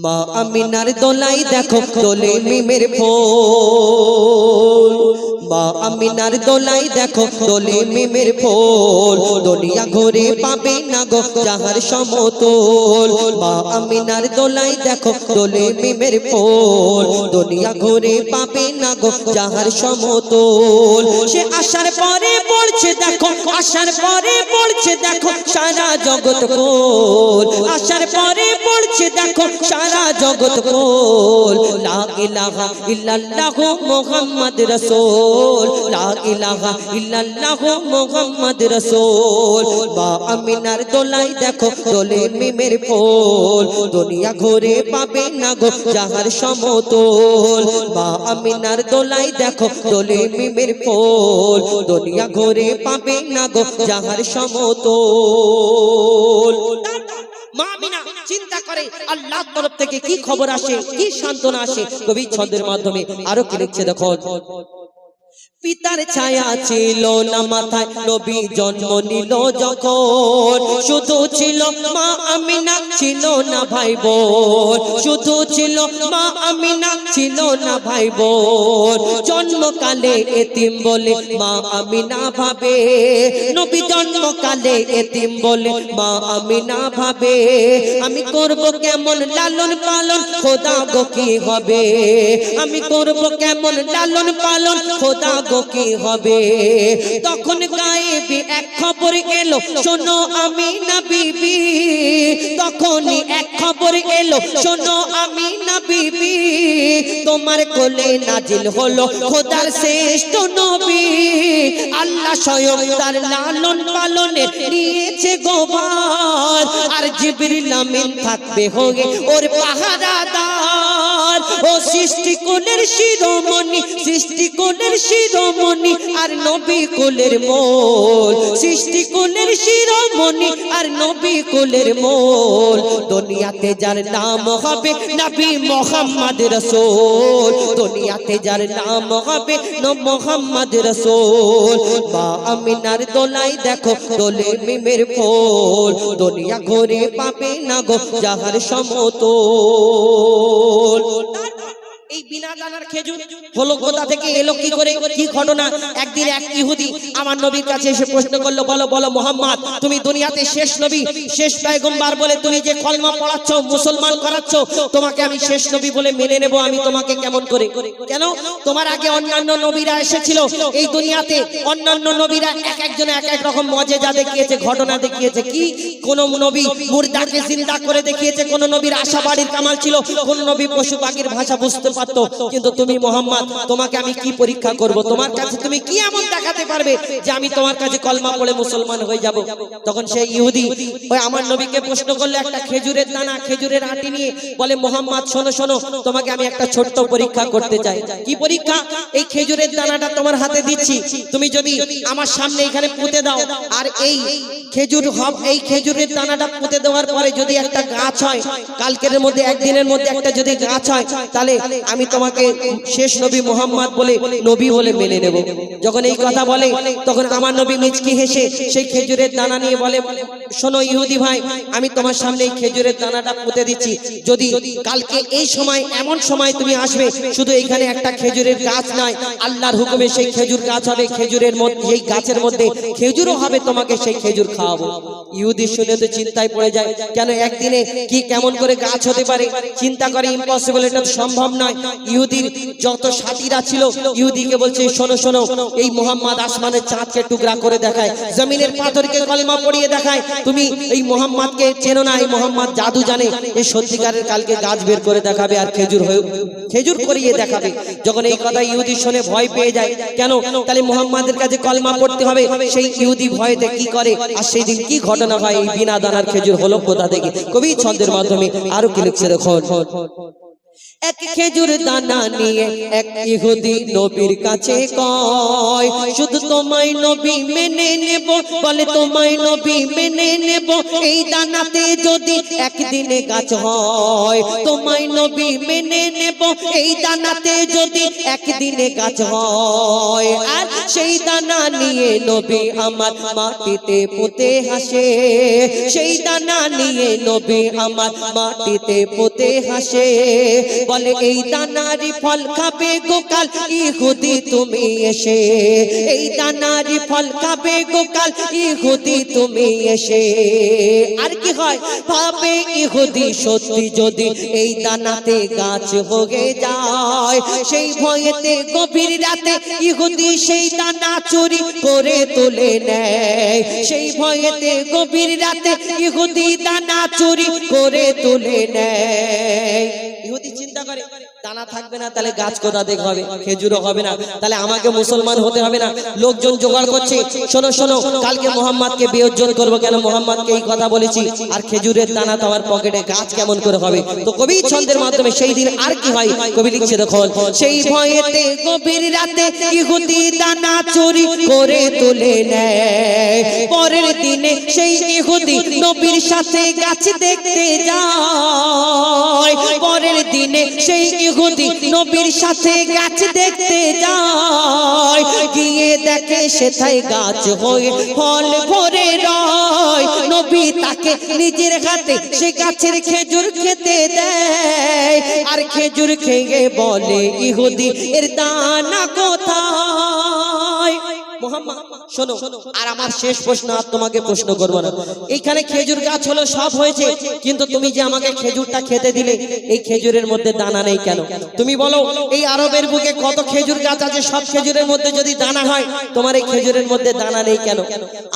মা আমিনার দোলাই দেখো দোলে মিমের ফুল, মা আমিনার দোলাই দেখো দোলে মিমের ফুল, দুনিয়া ঘুরে পাবে না গো যাহার সমতল। মা আমিনার দোলাই দেখো দোলে মিমের ফুল, দুনিয়া ঘুরে পাবে না গো যাহার সমতল। সে আসার পরে পড়ছে দেখো, আসার পরে পড়ছে দেখো সারা জগৎ ফুল, আসার পরে পড়ছে দেখো সারা জগৎ ফুল। লা ইলাহা ইল্লাল্লাহু মুহাম্মদ রাসূল, লা ইলাহা ইল্লাল্লাহু মুহাম্মদ রাসূল। মা আমিনার দোলাই দেখো দোলে মিমের ফুল, দুনিয়া ঘুরে পাবে না গো যাহার সমতল। মা আমিনার দোলাই দেখো দোলে মিমের ফুল, দুনিয়া ঘুরে পাবে না গো যাহার সমতল। মা আমিনা চিন্তা করে আল্লাহর তরফ থেকে কি খবর আসে, কি সান্ত্বনা আসে। কবি ছন্দের মাধ্যমে আরো কি লিখছে দেখো। পিতার ছায়া ছিল না মাথায় নবী জন্ম নিল যখন, শুধু ছিল মা আমিনা ছিল না ভাই বোন, শুধু ছিল মা আমিনা ছিল না ভাই বোন। জন্মকালে এতিম বলে মা আমিনা ভাবে, নবী জন্মকালে এতিম বলে মা আমিনা ভাবে, আমি করব কেমন লালন পালন খোদা গো কি হবে, আমি করব কেমন লালন পালন খোদা গো কি হবে। তখন গায়েবী এক খবর এলো শোনো আমিনা বিবি, তখনই এক খবর এলো শোনো আমিনা বিবি, তোমার কোলে নাজিল হলো খোদার শ্রেষ্ঠ নবী, আল্লাহ স্বয়ং তার লালন পালনে নিয়েছে গোবার, আর জিবরিল আমিন থাকবে হয়ে ওর পাহারাদার। ও সৃষ্টি কোলের শিরোমণি, সৃষ্টি কোলের শিরোমণি আর নবী কোলের মোল, সৃষ্টি কোলের শিরোমণি আর নবী কোলের মোল। দুনিয়াতে যার নাম হবে নবী মুহাম্মদ রাসূল, দুনিয়াতে যার নাম হবে মুহাম্মদ রাসূল। মা আমিনার দোলাই দেখো দোলে মিমের ফুল, দুনিয়া ঘুরে পাবে না গো যাহার সমতল। এই বিনা দানার খেজুর হলো কোথা থেকে এলো, কি করে, কি ঘটনা? একদিন এক ইহুদি আমার নবীর কাছে এসে প্রশ্ন করলো, বলো বলো মুহাম্মদ তুমি দুনিয়াতে শেষ নবী, শেষ পয়গম্বর বলে তুমি যে কলমা পড়াচ্ছ, মুসলমান করাচ্ছ, তোমাকে আমি শেষ নবী বলে মেনে নেব আমি তোমাকে কেমন করে? কেন? তোমার আগে অন্যান্য নবীরা এসেছিল এই দুনিয়াতে, অন্যান্য নবীরা এক একজন এক এক রকম মজেজা দেখিয়েছে, ঘটনা দেখিয়েছে। কি কোন নবী মুর্দাকে জিন্দা করে দেখিয়েছে, কোন নবীর আশাবাড়ির কামাল ছিল, কোন নবী পশু পাখির ভাষা বুঝতে পারতো। কিন্তু তুমি মুহাম্মদ, তোমাকে আমি কি পরীক্ষা করব? তোমার কাছে তুমি কি এমন দেখাতে পারবে যে আমি তোমার কাছে কলমা পড়ে মুসলমান হয়ে যাব? তখন সেই ইহুদি ওই আমার নবীকে প্রশ্ন করলো একটা খেজুরের দানা, খেজুরের আটি নিয়ে, বলে মুহাম্মদ শোনো শোনো, তোমাকে আমি একটা ছোট্ট পরীক্ষা করতে চাই। কি পরীক্ষা? এই খেজুরের দানাটা তোমার হাতে দিচ্ছি, তুমি যদি আমার সামনে এখানে পুঁতে দাও, আর এই খেজুর এই খেজুরের দানাটা পুঁতে দেওয়ার পরে যদি একটা গাছ হয়, কালকের মধ্যে একদিনের মধ্যে একটা যদি গাছ হয়, তাহলে আমি তোমাকে শেষ নবী মুহাম্মদ বলে নবী বলে মেনে নেব। যখন এই কথা বলে তখন আমার নবী মিচকি হেসে সেই খেজুরের দানা নিয়ে বলে, শোনো ইহুদি ভাই, আমি তোমার সামনে এই খেজুরের দানাটা পুঁতে দিচ্ছি, যদি কালকে এই সময় এমন সময় তুমি আসবে, শুধু এখানে একটা খেজুরের গাছ নাই, আল্লাহর হুকুমে সেই খেজুর গাছ হবে, খেজুরের মধ্যে এই গাছের মধ্যে খেজুরও হবে, তোমাকে সেই খেজুর খাওয়াবো। ইহুদি শুনে তো চিন্তায় পড়ে যায়, কেন একদিনে কি কেমন করে গাছ হতে পারে? চিন্তা করে ইম্পসিবল, এটা সম্ভব নয়। ইহুদির যত সাথীরা ছিল ইহুদিকে বলছে, শোনো শোনো, এই মুহাম্মদ আসমানের চাঁদকে টুকরা করে দেখায়, জমিনের পাথরকে কলমা পড়িয়ে দেখায়, তুমি এই মুহাম্মদকে চেনো না, এই মুহাম্মদ জাদু জানে, এই সত্যিকারের কালকে গাছ বের করে দেখাবে আর খেজুর করিয়ে দেখাবে। যখন এই কথা ইহুদি শুনে ভয় পেয়ে যায়, কেন? তাহলে মুহাম্মাদের কাছে কলমা পড়তে হবে। সেই ইহুদি ভয়েতে কি করে, আর সেই দিন কি ঘটনা হয়, এই বিনা দানার খেজুর হলো কোথা থেকে? কবি ছন্দের মাধ্যমে আরো কি লিখছে দেখো। এক খেজুর দানা নিয়ে এক ইহুদি নবীর কাছে কয়, শুধু তোমায় নবী মেনে নেব, বলে তোমায় নবী মেনে নেব, এই দানাতে যদি একদিনে গাছ হয়। তোমায় নবী মেনে নেব, এই দানাতে যদি একদিনে গাছ হয়। আর সেই দানা নিয়ে নবী আমার মাটিতে পুঁতে হাসে, সেই দানা নিয়ে নবী আমার মাটিতে পুঁতে হাসে। বলে এই দানারি ফল খাবে গোকাল ইহুদি তুমি এসে, এই দানারি ফল খাবে গোকাল ইহুদি তুমি এসে। আর কি হয় ভাবে ইহুদি সত্যি যদি এই দানাতে গাছ হয়ে যায়, সেই ভয়েতে গভীর রাতে ইহুদি সেই দানা চুরি করে তুলে নেয়, সেই ভয়েতে গভীর রাতে ইহুদি দানা চুরি করে তুলে নেয়। ইহুদি চিন্তা করে দানা থাকবে না, তাহলে গাছ কোথা থেকে হবে, খেজুরও হবে না, তাহলে আমাকে মুসলমান হতে হবে না। লোকজন জোগাড় করছে, শোনো শোনো কালকে মোহাম্মদকে বেইজ্জত করবো, কেন মোহাম্মদকে এই কথা বলেছি, আর খেজুরের দানা তো আমার পকেটে, গাছ কেমন করে হবে। তো কবি ছন্দের মাধ্যমে সেই দিন আর কি হয় কবি লিখছে দেখো, সেই ভয়েতে গভীর রাতে ইহুদি দানা চুরি করে তুলে নেয়। পরের দিনে সেই ইহুদি নবীর সাথে গাছ দেখতে যায়, পরের দিনে সেই ইহুদি নবীর সাথে গাছ দেখতে যায়, গিয়ে দেখে সেথায় গাছ হয়ে ফল ভরে রয়। নবী তাকে নিজের হাতে সে গাছের খেজুর খেতে দেয়, আর খেজুর খেয়ে বলে ইহুদি এর দানা কোথায়। মোহাম্মদ শোনো, আর আমার শেষ প্রশ্ন, আর তোমাকে প্রশ্ন করবো না। এইখানে খেজুর গাছ হলো, সব হয়েছে, কিন্তু তুমি যে আমাকে খেজুরটা খেতে দিলে, এই খেজুরের মধ্যে দানা নেই কেন? তুমি বলো এই আরবের বুকে কত খেজুর গাছ আছে, সব খেজুরের মধ্যে যদি দানা হয়, তোমার এই খেজুরের মধ্যে দানা নেই কেন?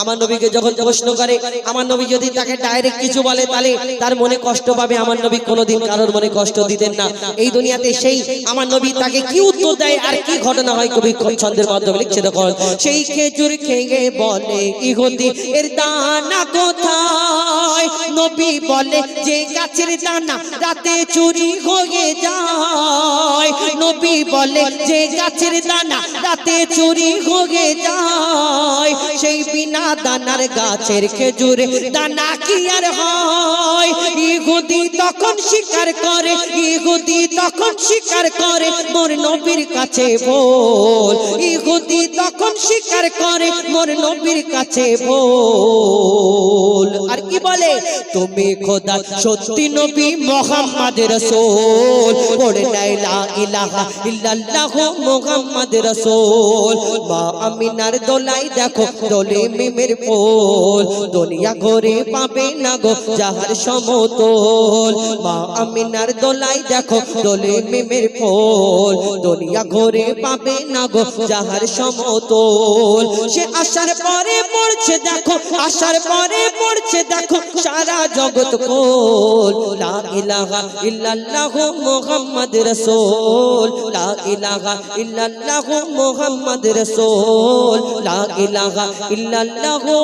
আমার নবীকে যখন প্রশ্ন করে, আমার নবী যদি তাকে ডাইরেক্ট কিছু বলে তাহলে তার মনে কষ্ট পাবে। আমার নবী কোনোদিন কারোর মনে কষ্ট দিতেন না এই দুনিয়াতে। সেই আমার নবী তাকে কি উত্তর দেয় আর কি ঘটনা হয় কবি ছন্দের মাধ্যমে লিখছে দেখো, সেই খেজুর খেয়ে বলে ইহুদি এর দানা কোথায়। নবী বলে যে গাছের দানা রাতে চুরি হয়ে যায়, নবী বলে যে গাছের দানা রাতে চুরি হয়ে যায়, সেই বিনা দানার গাছের খেজুর দানা কি আর হয়। ইহুদি তখন স্বীকার করে, ইহুদি তখন স্বীকার করে মোর নবীর কাছে বল, ইহুদি তখন স্বীকার করে মোর নবীর কাছে বল। আর কি বলে, তুমি খোদা সত্যি নবী মুহাম্মদ রাসূল, পড়ে লা ইলাহা ইল্লাল্লাহু মুহাম্মদ রাসূল। মা আমিনার দোলাই দেখো দোলে মিমের পোল, দুনিয়া ঘরে পাবে না গো যাহার সমতল। মা আমিনার দোলাই দেখো দোলে মিমের পোল, দুনিয়া ঘরে পাবে না গো যাহার সমতল। সে আসার পরে পড়ছে দেখো, আসার পরে পড়ছে দেখো সারা জগৎ কোল। লা ইলাহা ইল্লাল্লাহু মুহাম্মদ রাসূল, লা ইলাহা ইল্লাল্লাহু মুহাম্মদ রাসূল, লা ইলাহা ইল্লাল্লাহু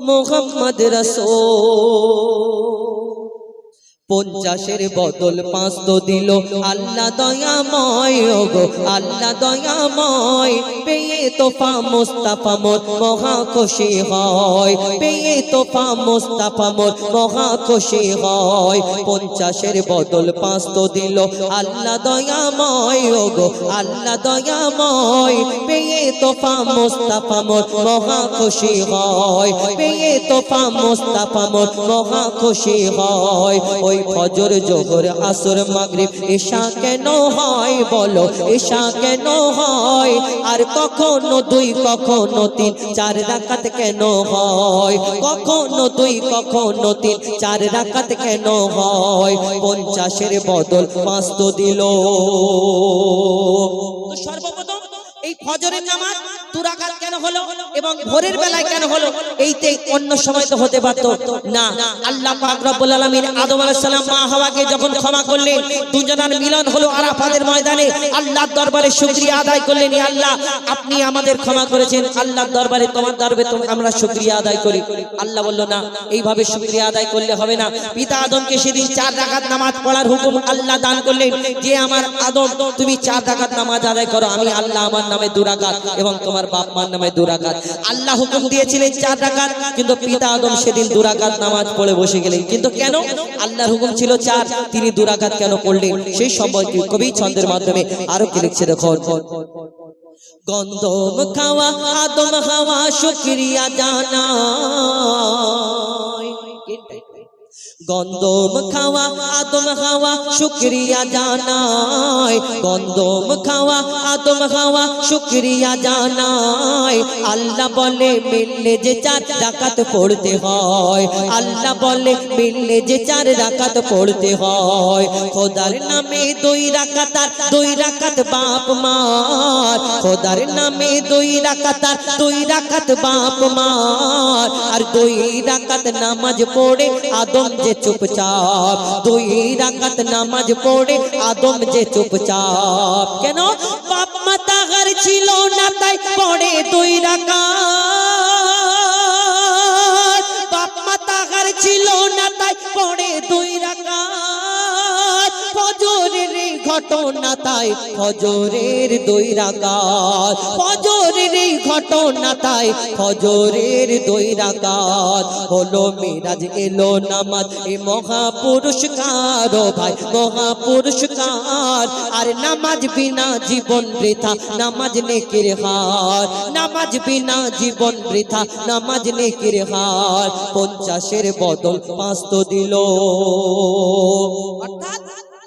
মুহাম্মদ রাসূল। 50-এর বদল 5 তো দিল আল্লাহ দয়াময়, ওগো আল্লাহ দয়াময়। পেয়ে তোফা মুস্তাফা মোর মহা খুশি হয়, পেয়ে তোফা মুস্তাফা মোর মহা খুশি হয়। 50-এর বদল 5 তো দিল আল্লাহ দয়াময়, ওগো আল্লাহ দয়াময়। পেয়ে তোফা মুস্তাফা মোর মহা খুশি হয়, পেয়ে তোফা মুস্তাফা মোর মহা খুশি হয়। ওই ফজর জোহর আসর মাগরিব ঈশা কেন হয় বলো, ঈশা কেন হয়? আর কখনো 2 কখনো 3 4 রাকাত কেন হয়? কখনো 2 কখনো 3 4 রাকাত কেন হয়? 50-এর বদল 5 তো দিল। তো সর্বপ্রথম এই ফজরের নামাজ দুরাকাত কেন হলো এবং ভোরের বেলায় কেন হলো? এইতে অন্য সময় তো হতে পারতো না। আল্লাহ পাক রব্বুল আলামিন আদম আলাইহিস সালাম মা হাওয়াকে যখন ক্ষমা করলেন, দুজনের মিলন হলো আরাফাতের ময়দানে, আল্লাহর দরবারে শুকরিয়া আদায় করলেন, ইয়া আল্লাহ আপনি আমাদের ক্ষমা করেছেন, আল্লাহর দরবারে তোমার দরবারে আমরা শুকরিয়া আদায় করি। আল্লাহ বলল না, এইভাবে শুকরিয়া আদায় করলে হবে না। পিতা আদমকে সেদিন 4 রাকাত নামাজ পড়ার হুকুম আল্লাহ দান করলেন, যে আমার আদম তুমি 4 রাকাত নামাজ আদায় করো, আমি আল্লাহ আমার নামে 2 রাকাত এবং তোমার বাপ মার নামে 2 রাকাত। আল্লাহ হুকুম দিয়েছিলেন 4 রাকাত, কিন্তু পিতা আদম সেদিন 2 রাকাত নামাজ পড়ে বসে গেলেন। কিন্তু কেন? আল্লাহর হুকুম ছিল 4, তিনি 2 রাকাত কেন পড়লেন? সেই সম্পর্কে কবি ছন্দের মাধ্যমে আরো কি লিখছে দেখো। গন্ধম খাওয়া আদম হাওয়া শুকরিয়া জানায়, গন্ধম খাওয়া আদম হাওয়া শুকরিয়া জানায়, গন্ধম খাওয়া আদম হাওয়া শুকরিয়া জানায়। আল্লাহ বলে মিললে যে 4 রাকাত পড়তে হয়, আল্লাহ বলে মিললে যে 4 রাকাত পড়তে হয়। খোদার নামে 2 রাকাত আর 2 রাকাত বাপ মার, খোদার নামে 2 রাকাত আর 2 রাকাত বাপ মার। আর 2 রাকাত নামাজ পড়ে আদম যে চুপচাপ, 2 রাকাত নামাজ পড়ে আদম যে চুপচাপ। কেন? বাপ মাতা ঘর ছিল না তাই পড়ে 2 রাকাত, বাপ মাতা ঘর ছিল না তাই পড়ে 2 রাকাত। ফজরের ঘটনা তাই ফজরের 2 রাকাত, ফজরের ঘটনা তাই ফজরের 2 রাকাত। হলো মিরাজ এলো নামাজ এ মহাপুরস্কার, ও ভাই মহাপুরস্কার। আর নামাজ বিনা জীবন বৃথা, নামাজ নেকির হার, নামাজ বিনা জীবন বৃথা, নামাজ নেকির হার। 50-এর বদল 5 তো দিল। অর্থাৎ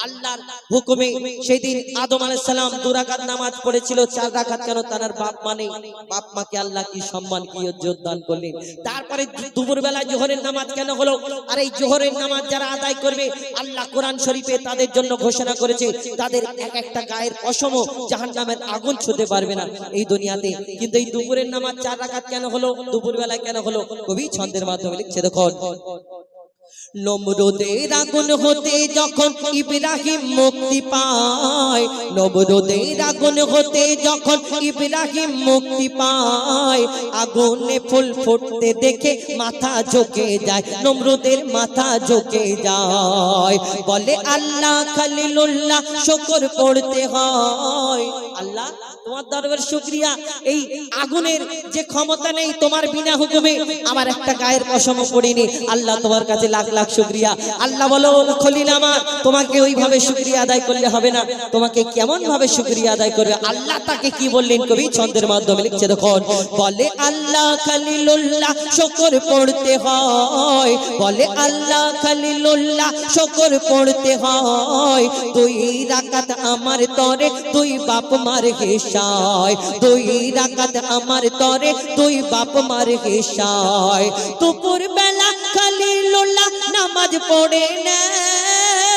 আল্লাহর হুকুমে সেদিন আদম আলাইহিস সালাম 2 রাকাত নামাজ পড়েছিল, 4 রাকাত কেন? তার বাপ মানে বাপ মাকে আল্লাহ কি সম্মান কি ইজ্জত দান করলেন। তারপরে দুপুর বেলা জোহরের নামাজ কেন হলো? আর এই জোহরের নামাজ যারা আদায় করবে, আল্লাহ কোরআন শরীফে তাদের জন্য ঘোষণা করেছে, তাদের এক একটা গায়ের পশম জাহান্নামের আগুন ছুঁতে পারবে না এই দুনিয়াতে। কিন্তু এই দুপুরের নামাজ 4 রাকাত কেন হলো? দুপুর বেলায় কেন হলো? কবি ছন্দের মাধ্যমে লিখছে দেখো। নমরুদের আগুন হতে যখন ইব্রাহিম মুক্তি পায়, নমরুদের আগুন হতে যখন ইব্রাহিম মুক্তি পায়। আগুনে ফুল ফুটতে দেখে মাথা ঝুঁকে যায়, নমরুদের মাথা ঝুঁকে যায়। বলে আল্লাহ খলিলুল্লাহ শুকর পড়তে হয়। আল্লাহ তোমার দরবার শুকরিয়া, এই আগুনের যে ক্ষমতা নেই তোমার বিনা হুকুমে আমার একটা গায়ের পশম পড়িনি। আল্লাহ তোমার কাছে লাখ লাখ শুকরিয়া। আল্লাহ বলো খলিল আমার, তোমাকে ওইভাবে শুকরিয়া আদায় করলে হবে না, তোমাকে কেমন ভাবে শুকরিয়া আদায় করবে? আল্লাহ তাকে কি বললেন? কবি ছন্দের মাধ্যমে লিখছে দেখুন। বলে আল্লাহ খলিলুল্লাহ শুকর পড়তে হয়, বলে আল্লাহ খলিলুল্লাহ শুকর পড়তে হয়। 2 রাকাত আমার তরে 2 বাপ মার হিসায়, 2 রাকাত আমার তরে 2 বাপ মার হিসায়। দুপুর বেলা খলিলুল্লাহ নামাজ পড়ে নেয়,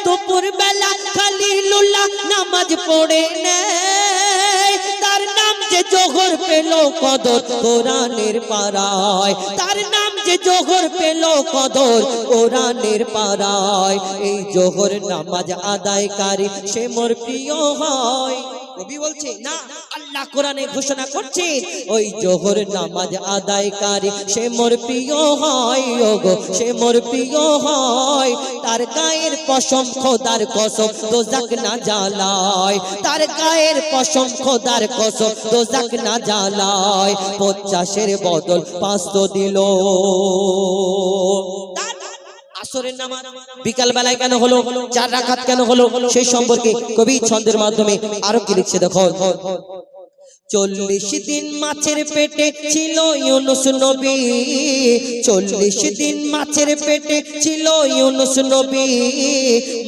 দুপুর বেলা খলিলুল্লাহ নামাজ পড়ে নেয়। তার নাম যে জোহর পেল কদর কোরআনের পারায়, তার নাম যে জোহর পেল কদর কোরআনের পারায়। এই জোহর নামাজ আদায়কারী সে মোর প্রিয় হয়। কবি বলছে না, আল্লাহ কোরআনে ঘোষণা করছে ওই জোহর নামাজ আদায়কারী সে মোর প্রিয় হয়, ওগো সে মোর প্রিয় হয়। তার গায়ের পশম খোদার কসম দোজাক না জ্বালায়, তার গায়ের পশম খোদার কসম দোজাক না জ্বালায়। 50-এর বদল 5 তো দিল। আসরের নামাজ বিকাল বেলায় কেন হলো? 4 রাকাত কেন হলো? সেই সম্পর্কে কবি ছন্দের মাধ্যমে আরো কি লিখছে দেখো। 40 দিন মাছের পেটে ছিল ইউনুস নবী, 40 দিন মাছের পেটে ছিল ইউনুস নবী।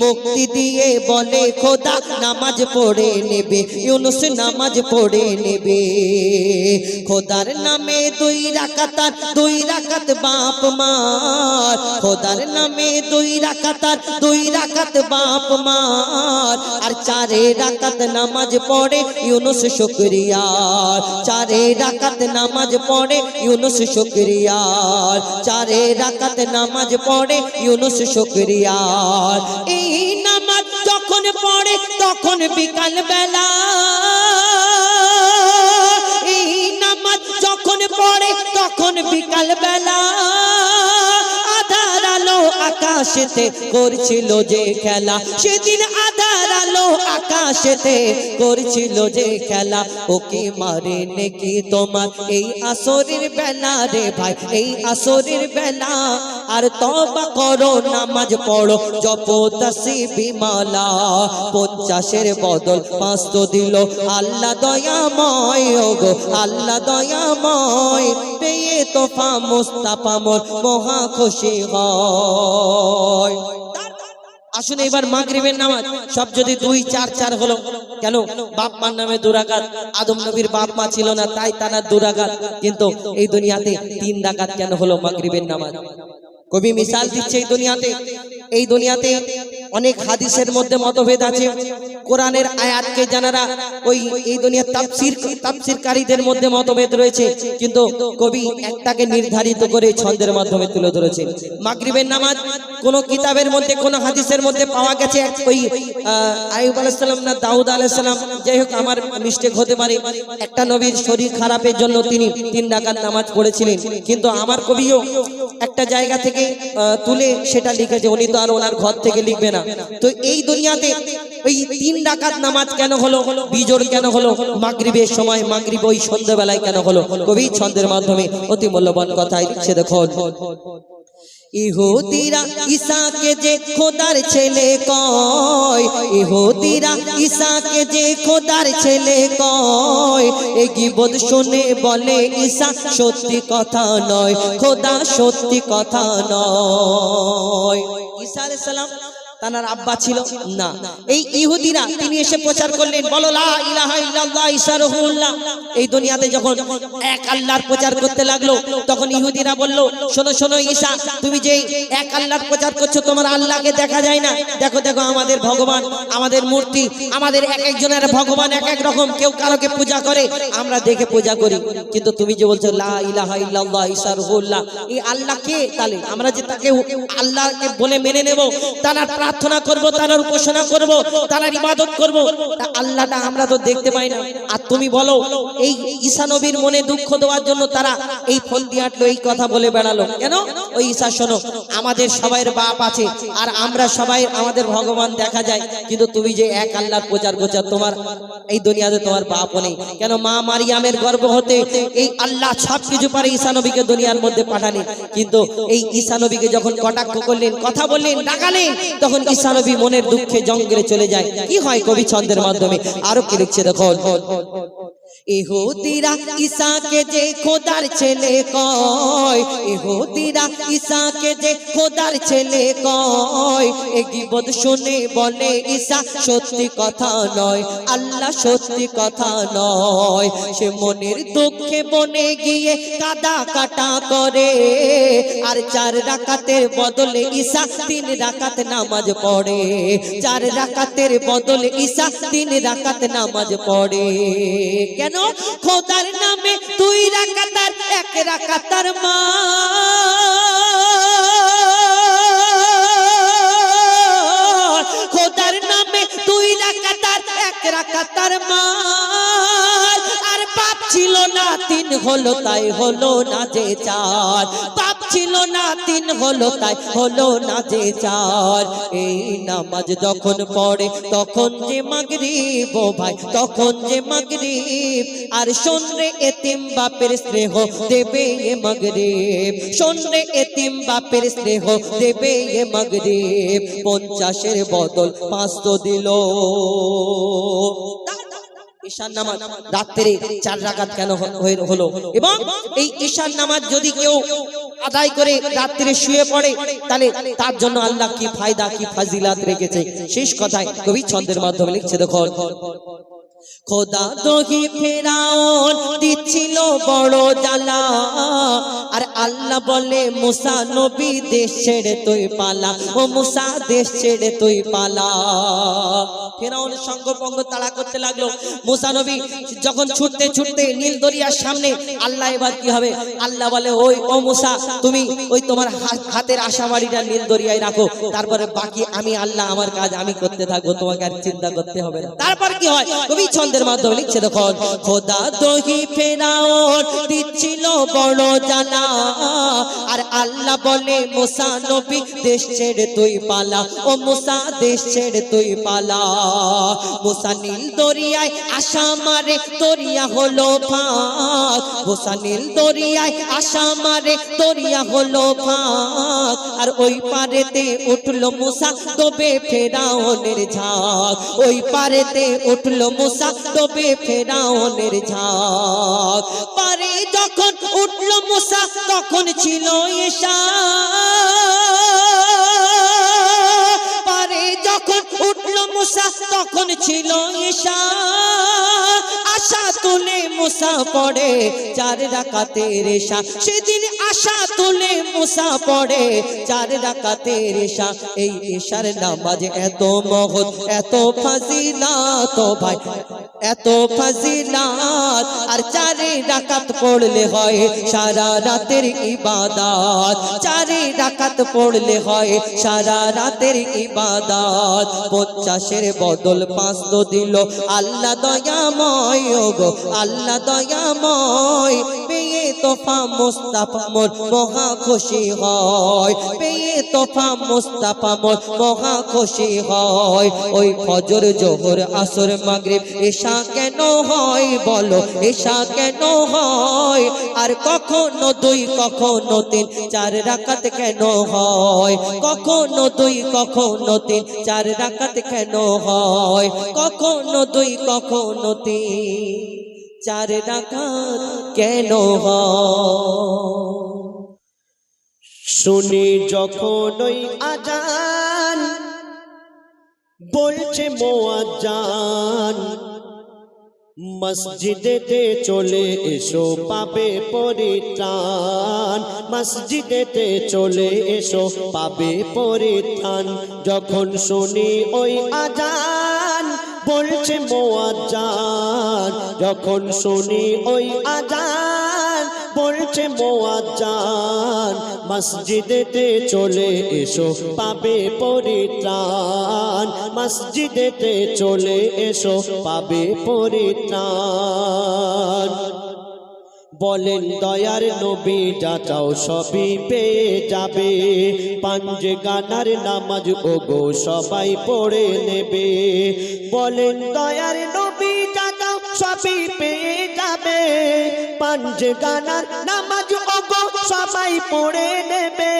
মুক্তি দিয়ে বলে খোদা নামাজ পড়ে নেবে, ইউনুস নামাজ পড়ে নেবে। খোদার নামে 2 রাকাত, 2 রাকাত বাপ মার, খোদার নামে 2 রাকাত, 2 রাকাত বাপ মার। আর 4 রাকাত নামাজ পড়ে ইউনুস শুকরিয়া, 4 রাকাত নামাজ পড়ে ইউনুস শুকরিয়া, 4 রাকাত নামাজ পড়ে ইউনুস শুকরিয়া। এই নামাজ যখন পড়ে তখন বিকাল বেলা, এই নামাজ যখন পড়ে তখন বিকাল বেলা। আধার আলো আকাশেতে করছিল যে খেলা, সেদিন আধার আলো আকাশেতে করছিল যে খেলা। ওকে মারে নাকি তোমার এই আসরের বেলা রে ভাই, এই আসরের বেলা। আর তওবা করো নামাজ পড়ো জপো তাসবিহ মালা। 50-এর বদল 5 তো দিল আল্লাহ দয়াময়, ওগো আল্লাহ দয়াময়। পেয়ে তোফা মুস্তাফা মোর মহা খুশি হয়। আসুন এবার মাগরিবের নামাজ সব যদি 2-4-4 হলো কেন? বাপ মার নামে 2 রাকাত, আদম নবীর বাপ মা ছিল না তাই তারা 2 রাকাত, কিন্তু এই দুনিয়াতে 3 রাকাত কেন হলো মাগরিবের নামাজ? কবি মিসাল দিচ্ছে এই দুনিয়াতে অনেক হাদিসের মধ্যে মতভেদ আছে। কোরআনের আয়াতকে জানারা ওই এই দুনিয়ার তাফসীরকারীদের মধ্যে মতভেদ রয়েছে, কিন্তু কবি একটাকে নির্ধারিত করে ছন্দের মাধ্যমে তুলে ধরেছে। মাগরিবের নামাজ কোন কিতাবের মধ্যে কোন হাদিসের মধ্যে পাওয়া গেছে ওই আইয়ুব আলাইহিস সালাম না দাউদ আলাইহিস সালাম, যাই হোক আমার মিস্টেক হতে পারে, একটা নবীর শরীর খারাপের জন্য তিনি 3 রাকাত নামাজ পড়েছিলেন, কিন্তু আমার কবিও একটা জায়গা থেকে তুলে সেটা লিখেছে, উনি তো আর ওনার ঘর থেকে লিখবে না। তো এই দুনিয়াতে ওই 3 রাকাত নামাজ কেন হলো, বিজোড় কেন হলো মাগরিবের সময়, মাগরিব ওই সন্ধ্যাবেলায় কেন হলো? কবি ছন্দের মাধ্যমে অতি মূল্যবান কথাই লিখছে, দেখো। ইহুদিরা ঈসাকে যে খোদার ছেলে কয়, ইহুদিরা ঈসাকে যে খোদার ছেলে কয়। এই গীবত শুনে বলে ঈসা সত্যি কথা নয়, খোদা সত্যি কথা নয়। ঈসা আলাইহিস সালাম তার আব্বা ছিল না। এই ইহুদিরা তিনি এসে প্রচার করলেন, বলো লা ইলাহা ইল্লাল্লাহ ঈসা রাসূলুল্লাহ। এই দুনিয়াতে যখন এক আল্লাহর প্রচার করতে লাগলো, তখন ইহুদিরা বলল, শোনো শোনো ঈসা, তুমি যে এক আল্লাহর প্রচার করছো, তোমার আল্লাহকে দেখা যায় না। দেখো দেখো আমাদের ভগবান, আমাদের মূর্তি, আমাদের এক একজনের ভগবান এক এক রকম, কেউ কারোকে পূজা করে, আমরা দেখে পূজা করি। কিন্তু তুমি যে বলছো লা ইলাহা ইল্লাল্লাহ ঈসা রাসূলুল্লাহ, এই আল্লাহ কে? তাহলে আমরা যে তাকে আল্লাহকে বলে মেনে নেব, তার প্রার্থনা করব, তার উপাসনা করব, তার ইবাদত করব, তা আল্লাহটা আমরা তো দেখতে পাই না। আর তুমি বলো এই ঈসা নবীর মনে দুঃখ দেওয়ার জন্য তারা এই ফোন দিয়ে আটলো, এই কথা বলে বেড়ালো কেন? ওই ঈসা শোনো, আমাদের সবাইয়ের বাপ আছে, আর আমরা সবাই আমাদের ভগবান দেখা যায়, কিন্তু তুমি যে এক আল্লাহর প্রচার করছো, তোমার এই দুনিয়াতে তোমার বাপও নেই। কেন? মা মারিয়ামের গর্ভ হতে এই আল্লাহ সব কিছু পারে ঈসা নবীকে দুনিয়ার মধ্যে পাঠালেন, কিন্তু এই ঈসা নবীকে যখন কটাক্ষ করলেন, কথা বললেন, ডাকালেন, তখন ঈসা নবী মনের দুঃখে জঙ্গলে চলে যায়। কি হয় কবি ছন্দের মাধ্যমে আরো কি লিখছে, দেখো। ইহুদিরা ঈসাকে যে খোদার ছেলে কয়, ইহুদিরা ঈসাকে যে খোদার ছেলে কয়। এই গীবত শুনে বলে ঈসা সত্যি কথা নয়, আল্লাহ সত্যি কথা নয়। সে মনের দুঃখে বনে গিয়ে কাদা কাটা করে, আর 4 রাকাতের বদলে ঈসা 3 রাকাত নামাজ পড়ে, 4 রাকাতের বদলে ঈসা 3 রাকাত নামাজ পড়ে। কেন? খোদার নামে 2 রাকাত আর 1 রাকাতার মা, খোদার নামে 2 রাকাত আর 1 রাকাতার মা। আর পাপ ছিল না 3 হলো, তাই হলো না যে 4, পাপ ছিল না 3 হলো, তাই হলো না যে 4। এই নামাজ যখন পড়ে তখন যে মাগরিব, ও ভাই তখন যে মাগরিব। আর শোন রে এতিম বাপের স্নেহ দেবে এ মাগরিব, শোন রে এতিম বাপের স্নেহ দেবে এ মাগরিব। 50-এর বদল 5 তো দিল। ঈশার নামাজ রাত্রে 4 রাকাত কেন হলো? এবং এই ঈশার নামাজ যদি কেউ আদায় করে রাত্রে শুয়ে পড়ে তাহলে তার জন্য আল্লাহ কি ফায়দা কি ফাজিলাত রেখেছে শেষ কথায় কবি ছন্দের মাধ্যমে লিখছে দেখো খোদা দহি ফেরাউন দিচ্ছিল বড় জ্বালা আর আল্লাহ বলে মুসা নবী দেশ ছেড়ে তুই পালা ও মুসা দেশ ছেড়ে তুই পালা ফেরাউনের সঙ্গ পঙ্গ তাড়া করতে লাগলো মুসা নবী যখন ছুটতে ছুটতে নীল দরিয়ার সামনে আল্লাহ এবার কি হবে আল্লাহ বলে ওই ও মুসা তুমি ওই তোমার হাতের আশাবাড়িটা নীল দরিয়ায় রাখো তারপরে বাকি আমি আল্লাহ আমার কাজ আমি করতে থাকবো তোমাকে আর চিন্তা করতে হবে না তারপর কি হয় কবি ছন্দের মাধ্যমে লিখছে দেখো খোদা দহি ফেরাউন দিচ্ছিল বড় জ্বালা আর আল্লাহ বলে মুসা নবী দেশ ছেড়ে তুই পালা ও মুসা দেশ ছেড়ে তুই পালা মুসা নীল দরিয়ায় আশা মারে দরিয়া হলো ফাঁক মুসা নীল দরিয়ায় আশা মারে দরিয়া হলো ফাঁক আর ওই পারেতে উঠলো মুসা তবে ফেরাউনের ঝাঁক ওই পারেতে উঠলো মুসা তবে ফেরাউনের ঝাঁক পারে যখন উঠলো মুসা তখন ছিল ঈশা পারে যখন উঠলো মুসা তখন ছিল ঈশা আশা তুলে মুসা পড়ে 4 রাকাতের ঈশা সেদিন আশা তুলে মুসা পড়ে 4 রাকাতের ঈশা এই ঈশার নামাজ এত মহৎ এত ফাজিলাত ভাই এত ফাজিলাত আর 4 রাকাত পড়লে হয় সারা রাতের ইবাদত 4 রাকাত পড়লে হয় সারা রাতের ইবাদত 50-এর বদল 5 তো দিল আল্লাহ দয়াময় ওগো আল্লাহ দয়াময় পেয়ে তোফা মুস্তাফা মোর মহা খুশি হয় পেয়ে তোফা মুস্তাফা মোর মহা খুশি হয় ওই ফজর জোহর আসর মাগরিব ঈশা কেন হয় বলো ঈশা কেন হয় আর কখনো 2 কখনো 3 4 রাকাত কেন হয় কখনো 2 কখনো 3 4 রাকাত কেন হয় কখনো 2 কখনো 3 4 রাকাত কেন হয় শুনি যখন ওই আজান বলছে মুয়াজ্জিন মসজিদেতে চলে এসো পাবে পরিত্রাণ মসজিদেতে চলে এসো পাবে পরিত্রাণ যখন শুনি ওই আজান বলছে মুয়াজ্জিন যখন শুনি ওই আজান বলছে মুয়াজ্জিন মসজিদেতে চলে এসো পাবে পরিত্রাণ মসজিদেতে চলে এসো পাবে পরিত্রাণ বলেন দয়ার নবী যা চাও সবই পেয়ে যাবে পাঞ্জে গানার নামাজ ওগো সবাই পড়ে নেবে বলেন দয়ার নবী যা চাও সবই পেয়ে যাবে পাঞ্জে গানার নামাজ ওগো সবাই পড়ে নেবে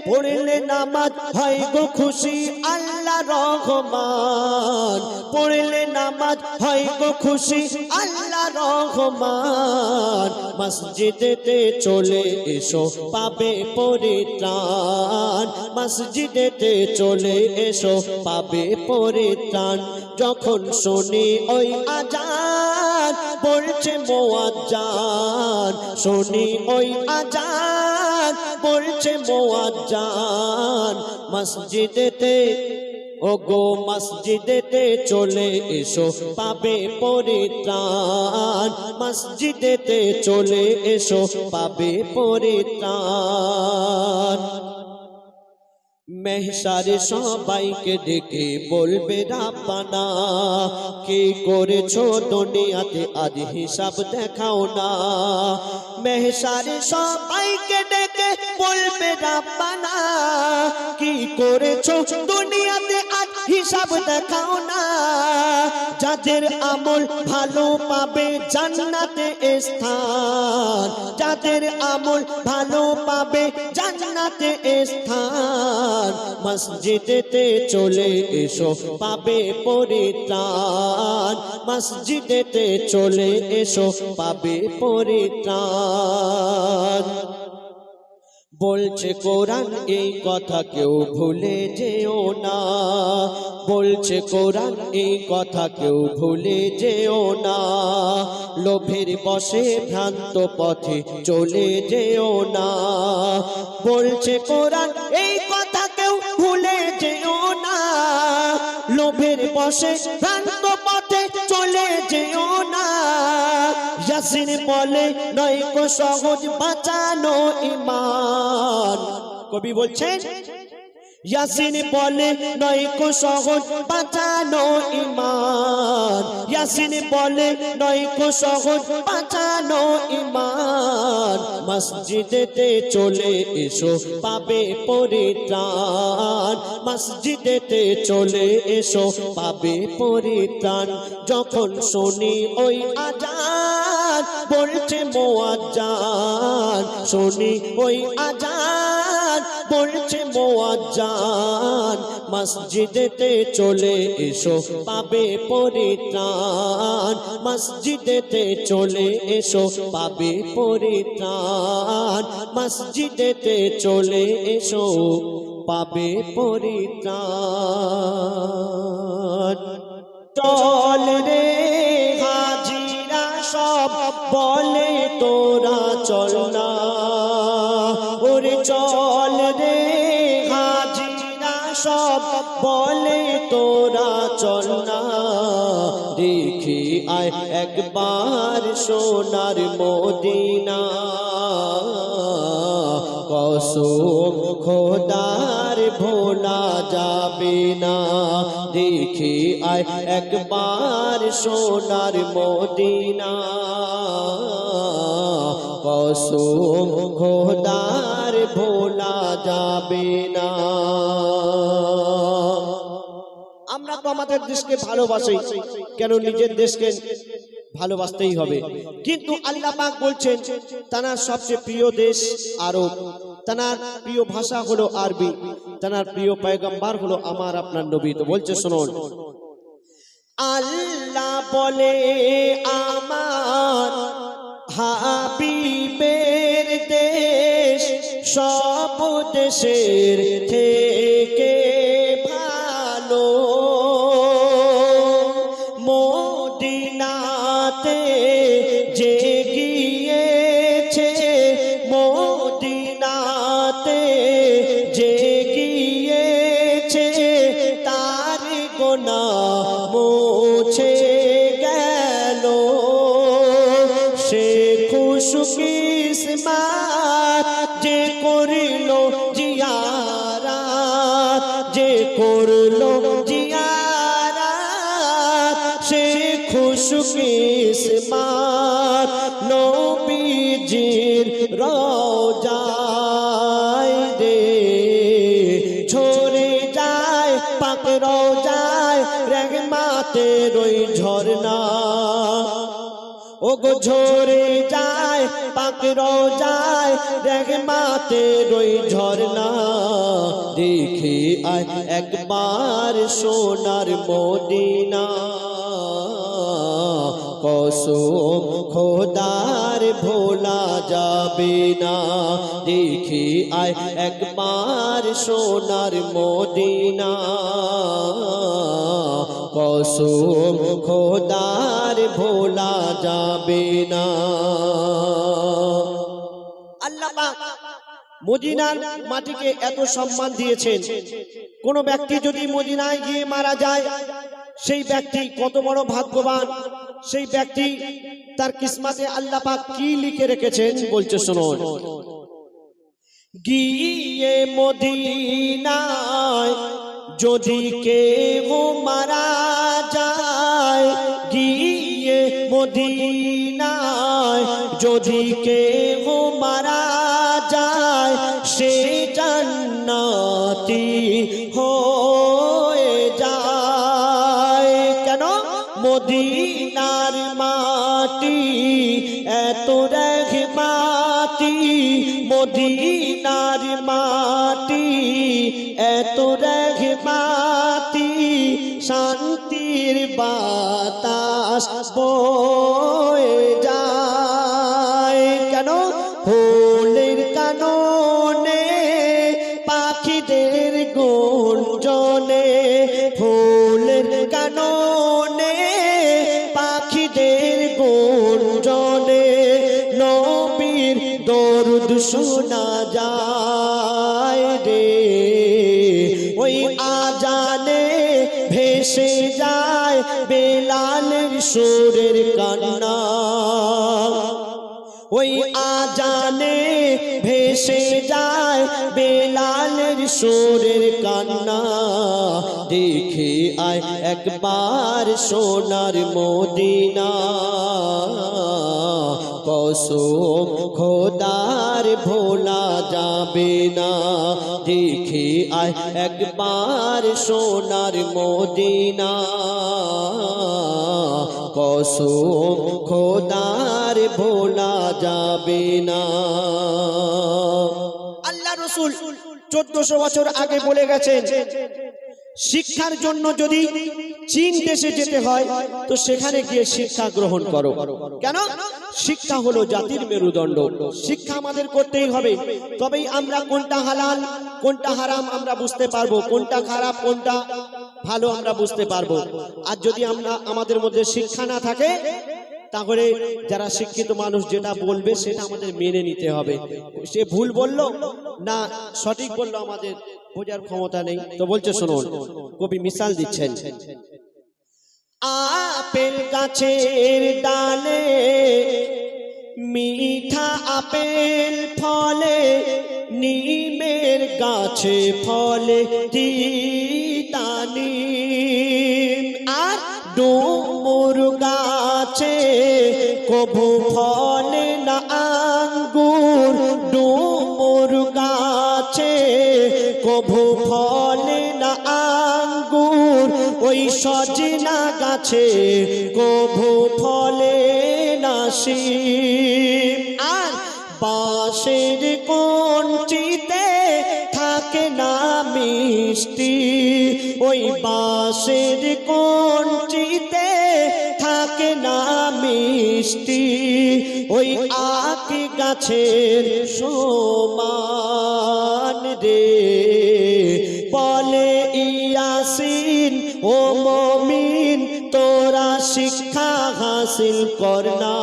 পড়লে নামাজ হয় গো খুশি আল্লাহ রহমান পড়লে নামাজ হয় গো খুশি আল্লাহ রহমান মসজিদেতে চলে এসো পাবে পরিত্রাণ মসজিদেতে চলে এসো পাবে পরিত্রাণ যখন শুনি ওই আজান বলছে মুয়াজ্জিন শুনি ওই আজান বলছে মুয়াজ্জিন মসজিদেতে ওগো মসজিদেতে চলে এসো পাবে পরিত্রাণ মসজিদেতে চলে এসো পাবে পরিত্রাণ মেহশারে সবাইকে ডেকে বলবে রাব্বানা কি করেছো দুনিয়াতে আজ হিসাব দেখাও না মেহশারে সবাইকে ডেকে বলবে রাব্বানা কি করেছো দুনিয়াতে আজ হিসাব দেখাও না। যাদের আমল ভালো পাবে জান্নাতে স্থান, যাদের আমল ভালো পাবে জান্নাতে স্থান। মসজিদেতে চলে এসো পাবে পরিত্রাণ, মসজিদেতে চলে এসো পাবে পরিত্রাণ। বলছে কোরআন এই কথা কেউ ভুলে যেও না, বলছে কোরআন এই কথা কেউ ভুলে যেও না। লোভের বশে ভ্রান্ত পথে চলে যেও না, বলছে কোরআন এই কথা কেউ ভুলে যেও না। লোভের বশে ভ্রান্ত পথে চলে যেও না। ইয়াসিন বলে নয়কো সহজ বাঁচানো ঈমান। কবি বলছেন ইয়াসিন বলে নয়কো সহজ বাঁচানো ঈমান, ইয়াসিন বলে নয়কো সহজ বাঁচানো ঈমান। মসজিদেতে চলে এসো পাবে পরিত্রাণ, মসজিদেতে চলে এসো পাবে পরিত্রাণ। যখন শুনি ওই আজান বলছে মুয়াজ্জান, শুনি ওই আজান বলছে মুয়াজ্জান। মসজিদেতে চলে এসো পাবে পরিত্রাণ, মসজিদেতে চলে এসো পাবে পরিত্রাণ, মসজিদেতে চলে এসো পাবে পরিত্রাণ। চল রে হাজিরা সব বলে তোরা চল না, ওরে চল রে হাজিরা সব বলে তোরা চল না। দেখি আয় একবার সোনার মদিনা, কসম খোদার ভোলা যাবে না। দেখি আয় একবার সোনার মদিনা, কসম খোদার ভোলা যাবে না। আমরা তো আমাদের দেশকে ভালোবাসি, কেন নিজের দেশকে ভালোবাসতেই হবে। কিন্তু আল্লাহ পাক বলছেন তানার সবচেয়ে প্রিয় দেশ আরব, তানার প্রিয় ভাষা হলো আরবি, তানার প্রিয় পয়গম্বর হলো আমার আপনার নবী। তো বলছে শুনুন, আল্লাহ বলে আমার হাবিবের দেশ সব দেশের থেকে ভালো, মদিনাতে যে গিয়েছে, মদিনাতে যে গিয়েছে তার গুনাহ মুছে গেল। সে খুশকিসমত যে করল জিয়ারাত, যে করল জিয়ারাত, সে খুশকিসমত নবীজির রওজায় রে ঝরে যায় পাক রওজায় রহমতের ওই ঝরনা। ওগো ঝরে যায় পাক রওজায় রহমতের ওই ঝরনা। দেখি আয় একবার সোনার মদিনা, কসম খোদার ভোলা যাবে না। দেখি আয় একবার সোনার মদিনা, কসম খোদার ভোলা যাবে না। আল্লাহ পাক মদিনার মাটিকে এত সম্মান দিয়েছেন। কোন ব্যক্তি যদি মদিনায় গিয়ে মারা যায়, সেই ব্যক্তি কত বড় ভাগ্যবান, সেই ব্যক্তি তার কিসমতে আল্লাহ পাক কি লিখে রেখেছেন বলছে শুনুন, গিয়ে মদিনায় যদি কেউ মারা যায়, গিয়ে মদিনায় যদি কেউ মারা যায়, সে জান্নাতি হয়ে যায়। মদিনার মাটি এত রহমাতি, মদিনার মাটি এত রহমাতি, শান্তির বাতাস বয়ে যায়। কেন? ফুলের কাননে পাখিদের গুঞ্জনে, ফুলের কাননে পাখিদের গুঞ্জনে নবীর দরুদ শোনা যায় রে। ওই আজানে ভেসে যায় বেলালের সুরের কান্না, ওই আজানে ভেসে যায় বেলালের সুরের কান্না। দেখে আয় একবার সোনার মদিনা, কসম খোদার ভোলা যাবে না। দেখে আয় একবার সোনার মদিনা, কসম খোদার ভোলা যাবে না। আল্লাহ রসুল 1400 বছর আগে বলে গেছেন, শিক্ষার জন্য যদি চীন দেশে যেতে হয় তো সেখানে গিয়ে শিক্ষা গ্রহণ করো। কেন? শিক্ষা হলো জাতির মেরুদণ্ড। শিক্ষা আমাদের করতেই হবে, তবেই আমরা কোনটা হালাল কোনটা হারাম আমরা বুঝতে পারবো, কোনটা খারাপ কোনটা ভালো আমরা বুঝতে পারবো। আর যদি আমাদের মধ্যে শিক্ষা না থাকে তাহলে যারা শিক্ষিত মানুষ যেটা বলবে সেটা আমাদের মেনে নিতে হবে। সে ভুল বললো না সঠিক বললো আমাদের বোঝার ক্ষমতা নেই। তো বলছে শুনুন, কবি মিসাল দিচ্ছেন। আপেল গাছের ডালে মিঠা আপেল ফলে, নিমের গাছে ফলে তিতা নিম, আর ডুমুর গাছে কভু ফলে না আঙ্গুর, ডুমুর গাছে কভু ফলে না আঙ্গুর, ওই সজনা গাছে কভু ফলে না শিম, আর বাঁশের কঞ্চিতে থাকে না মিষ্টি, ওই বাঁশের কঞ্চিতে থাকে না মিষ্টি, ওই আখ গাছের সমান রে। বলে ইয়াসিন ও মুমিন তোরা শিক্ষা হাসিল কর না,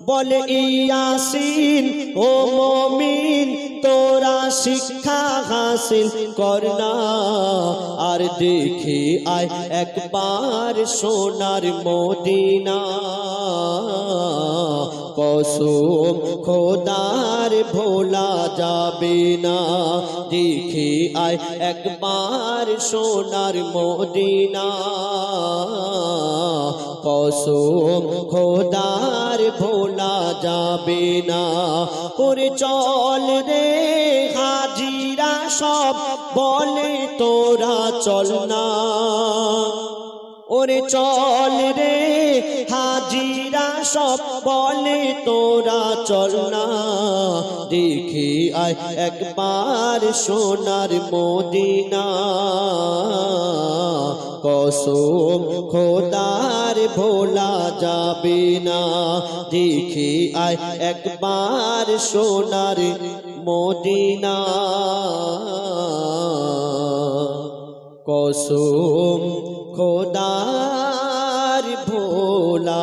বলে ইয়াসিন ও মুমিন তোরা শিক্ষা হাসিল কর না। আর দেখে আয় একবার সোনার মদিনা, কসম খোদার ভোলা যাবে না। দেখে আয় একবার সোনার মদিনা, কসম খোদার ভোলা যাবে না। ওরে চল রে হাজিরা সব বলে তোরা চল না, ওরে চল রে হাজিরা সব বলে তোরা চল না। দেখে আয় একবার সোনার মদিনা, কসম খোদার ভোলা যাবে না। দেখে আয় একবার সোনার মদিনা, কসম খোদার ভোলা